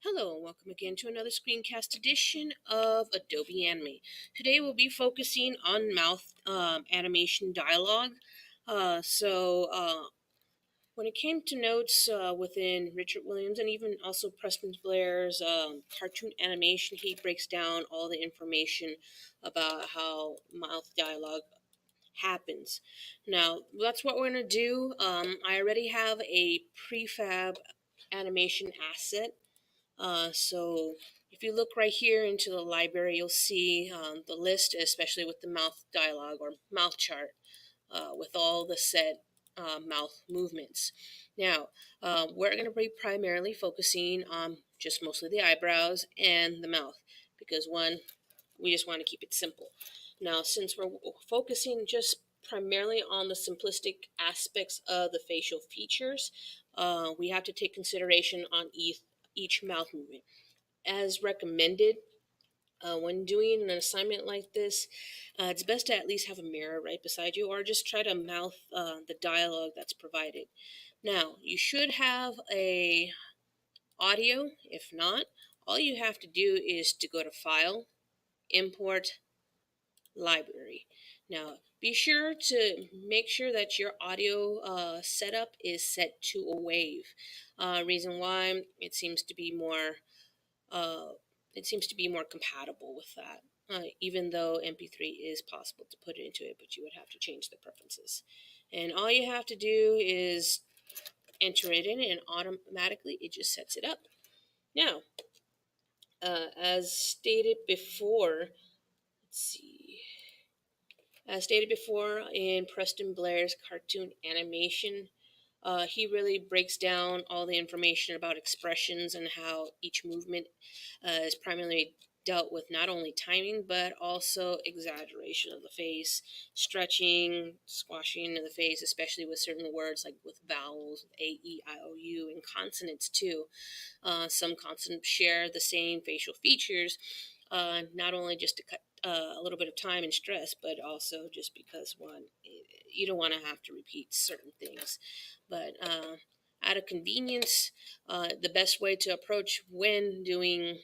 Hello and welcome again to another screencast edition of Adobe Animate. Today we'll be focusing on mouth animation dialogue. When it came to notes within Richard Williams and even also Preston Blair's cartoon animation, he breaks down all the information about how mouth dialogue happens. Now, that's what we're going to do. I already have a prefab animation asset. So if you look right here into the library, you'll see the list, especially with the mouth dialogue or mouth chart with all the set mouth movements. Now, we're going to be primarily focusing on just mostly the eyebrows and the mouth because we just want to keep it simple. Now, since we're focusing just primarily on the simplistic aspects of the facial features, we have to take consideration on each mouth movement. As recommended, when doing an assignment like this, it's best to at least have a mirror right beside you or just try to mouth the dialogue that's provided. Now, you should have a audio. If not, all you have to do is to go to File, Import, Library. Now, be sure to make sure that your audio setup is set to a wave. Reason why it seems to be more compatible with that. Even though MP3 is possible to put it into it, but you would have to change the preferences. And all you have to do is enter it in, and automatically it just sets it up. Now, as stated before, in Preston Blair's cartoon animation, he really breaks down all the information about expressions and how each movement is primarily dealt with not only timing but also exaggeration of the face, stretching, squashing of the face, especially with certain words like with vowels, A, E, I, O, U, and consonants too. Some consonants share the same facial features, not only just to cut a little bit of time and stress, but also just because you don't want to have to repeat certain things. But out of convenience, the best way to approach when doing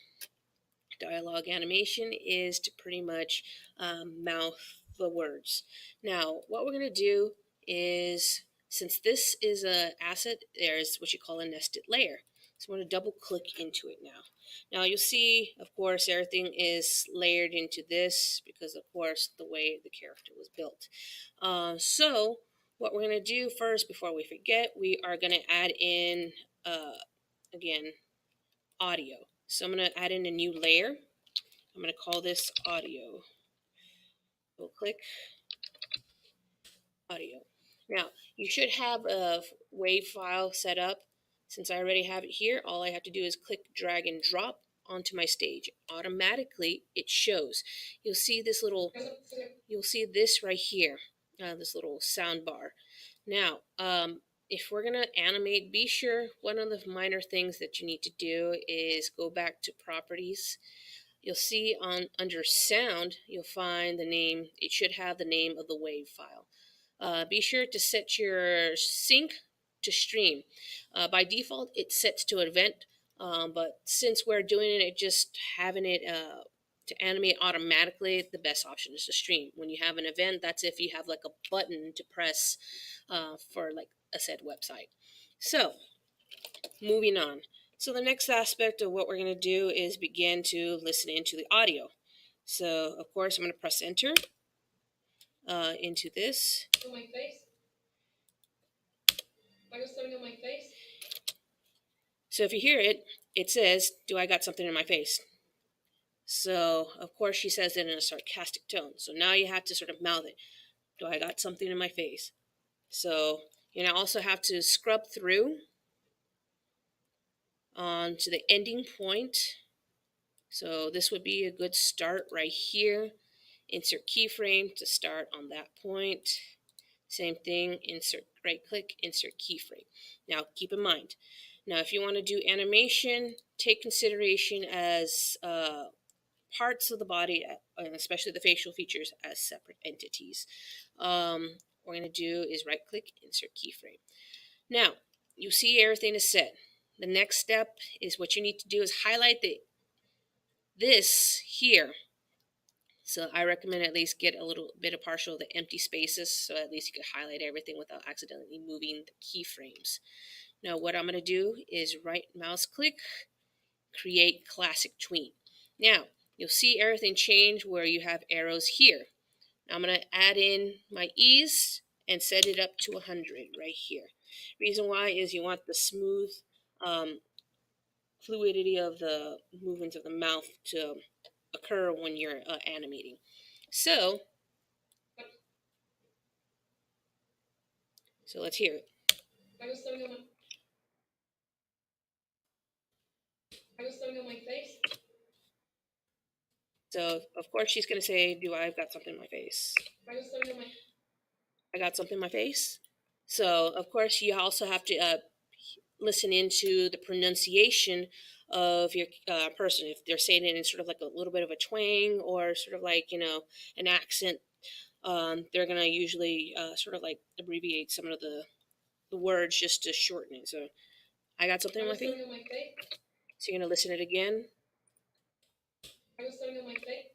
dialogue animation is to pretty much mouth the words. Now, what we're going to do is, since this is an asset, there's what you call a nested layer. So I'm going to double click into it now. Now you'll see, of course, everything is layered into this because, of course, the way the character was built. So what we're going to do first, before we forget, we are going to add in, again, audio. So I'm going to add in a new layer. I'm going to call this audio. We'll click audio. Now, you should have a wave file set up. Since I already have it here, all I have to do is click, drag, and drop onto my stage. Automatically, it shows. You'll see this right here, this little sound bar. Now, if we're going to animate, be sure one of the minor things that you need to do is go back to Properties. You'll see under Sound, you'll find the name. It should have the name of the wave file. Be sure to set your sync to stream. By default, it sets to event, but since we're doing it, just having it to animate automatically, the best option is to stream. When you have an event, that's if you have like a button to press for like a said website. So, moving on. So the next aspect of what we're going to do is begin to listen into the audio. So, of course, I'm going to press enter into this. On my face? I got something on my face? So if you hear it, it says, "Do I got something in my face?" So, of course, she says it in a sarcastic tone. So now you have to sort of mouth it. "Do I got something in my face?" So you also have to scrub through on to the ending point. So this would be a good start right here. Insert keyframe to start on that point. Same thing, insert, right click, insert keyframe. Now keep in mind, now if you want to do animation, take consideration as parts of the body, especially the facial features, as separate entities. What we're going to do is right click, insert keyframe. Now, you see everything is set. the next step is what you need to do is highlight this here. So I recommend at least get a little bit of partial of the empty spaces, so at least you can highlight everything without accidentally moving the keyframes. Now what I'm going to do is right mouse click, create classic tween. Now you'll see everything change where you have arrows here. Now I'm going to add in my ease and set it up to 100 right here. Reason why is you want the smooth fluidity of the movements of the mouth to occur when you're animating. So let's hear it. I was sewing on my face. So of course she's gonna say, "Do I've got something in my face?" I got something in my face. So of course you also have to listen into the pronunciation of your person. If they're saying it in sort of like a little bit of a twang or sort of like an accent, they're gonna usually sort of like abbreviate some of the words just to shorten it. So I got something in my face. So you're gonna listen it again. I was sewing on my face.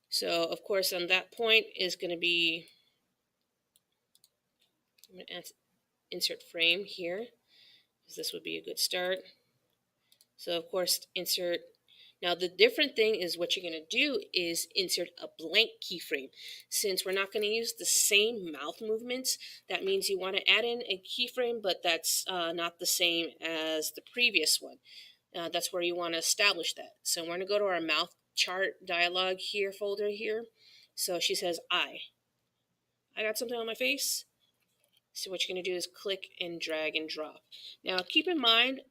So of course on that point is going to be, I'm going to insert frame here, because this would be a good start. So of course insert. Now the different thing is what you're going to do is insert a blank keyframe. Since we're not going to use the same mouth movements, that means you want to add in a keyframe, but that's not the same as the previous one. That's where you want to establish that. So we're going to go to our mouth chart dialog here folder here. So she says, I got something on my face. So what you're going to do is click and drag and drop. Now keep in mind,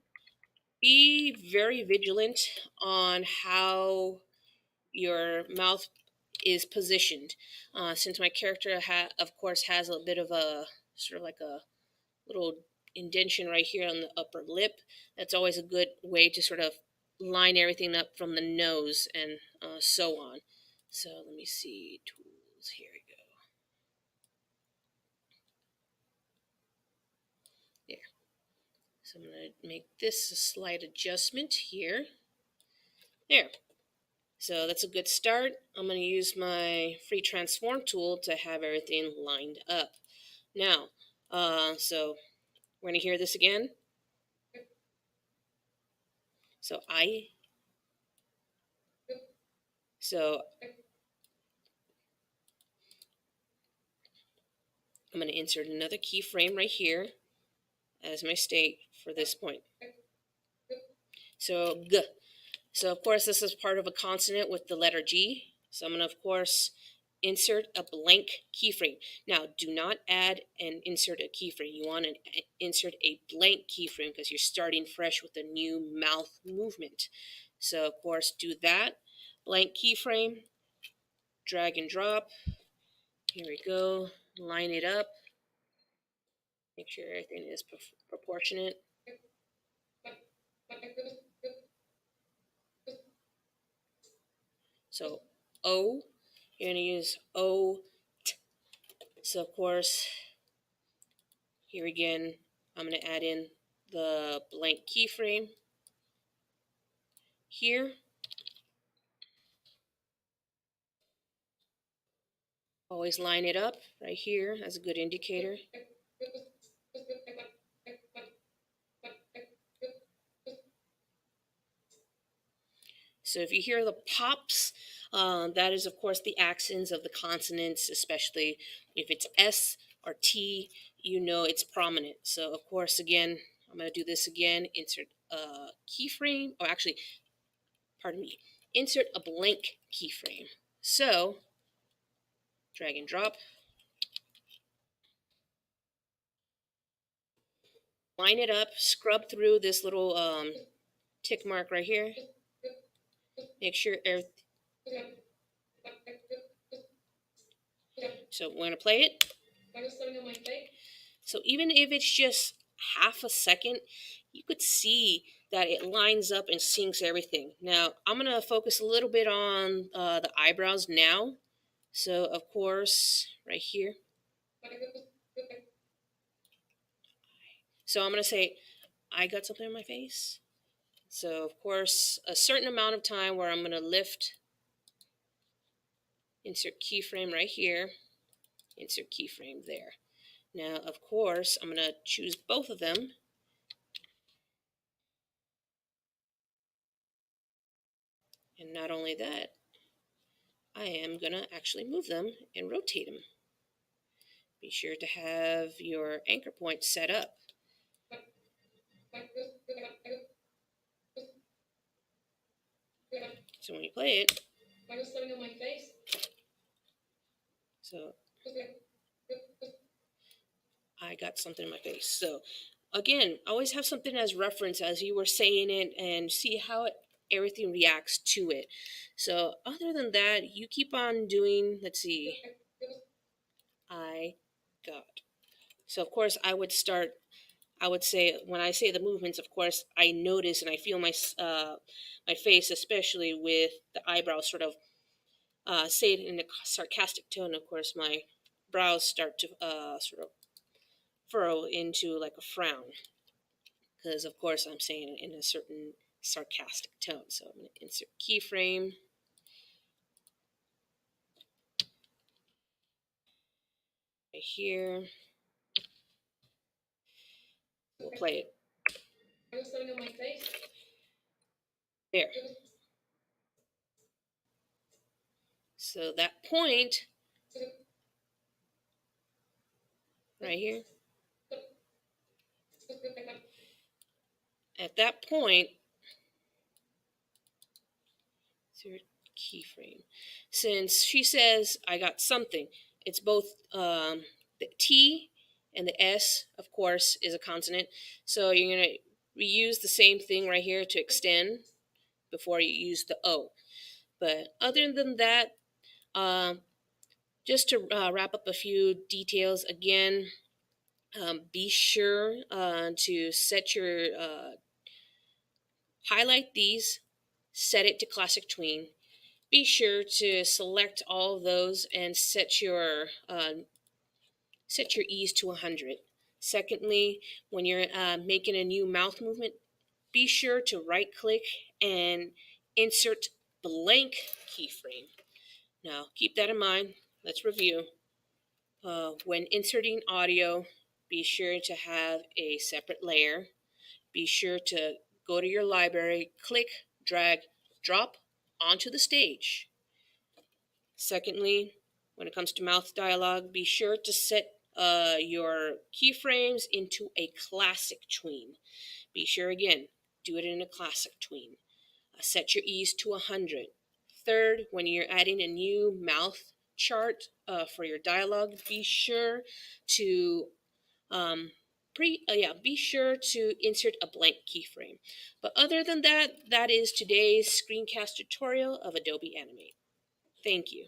be very vigilant on how your mouth is positioned. Since my character, of course, has a bit of a sort of like a little indentation right here on the upper lip, that's always a good way to sort of line everything up from the nose and so on. So let me see, tools, here we go. There. So I'm going to make this a slight adjustment here. There. So that's a good start. I'm going to use my free transform tool to have everything lined up. Now, so we're going to hear this again. So I'm going to insert another keyframe right here as my state for this point. So G. So of course this is part of a consonant with the letter G. So I'm going to of course insert a blank keyframe. Now do not add and insert a keyframe. You want to insert a blank keyframe because you're starting fresh with a new mouth movement. So of course do that. Blank keyframe, drag and drop. Here we go. Line it up. Make sure everything is proportionate. So O, you're going to use O, T. So of course, here again, I'm going to add in the blank keyframe here. Always line it up right here as a good indicator. So if you hear the pops, that is of course the accents of the consonants, especially if it's S or T, you know it's prominent. So of course, again, I'm going to do this again, insert a keyframe, or actually, pardon me, insert a blank keyframe. So drag and drop. Line it up, scrub through this little tick mark right here. Make sure everything. So we're going to play it. So even if it's just half a second, you could see that it lines up and syncs everything. Now, I'm going to focus a little bit on the eyebrows now. So of course, right here. So I'm going to say, I got something in my face. So of course, a certain amount of time where I'm going to lift, insert keyframe right here, insert keyframe there. Now, of course, I'm going to choose both of them. And not only that, I am going to actually move them and rotate them. Be sure to have your anchor point set up. So when you play it, so I got something in my face. So again, always have something as reference as you were saying it and see how everything reacts to it. So other than that, you keep on doing, let's see, I got. So of course I would say when I say the movements, of course I notice and I feel my face, especially with the eyebrows sort of say it in a sarcastic tone. Of course my brows start to sort of furrow into like a frown, because of course I'm saying it in a certain sarcastic tone. So I'm going to insert keyframe right here. We'll play it. There. So that point right here, at that point, insert keyframe. Since she says I got something, it's both the T and the S, of course, is a consonant. So you're going to reuse the same thing right here to extend before you use the O. But other than that, just to wrap up a few details again, be sure to set your highlight these, set it to classic tween. Be sure to select all of those and set your ease to 100. Secondly, when you're making a new mouth movement, be sure to right click and insert blank keyframe. Now keep that in mind. Let's review. When inserting audio, be sure to have a separate layer. Be sure to go to your library, click, drag, drop onto the stage. Secondly, when it comes to mouth dialogue, be sure to set your keyframes into a classic tween. Be sure again, do it in a classic tween. Set your ease to 100. Third, when you're adding a new mouth chart for your dialogue, be sure to be sure to insert a blank keyframe. But other than that, that is today's screencast tutorial of Adobe Animate. Thank you.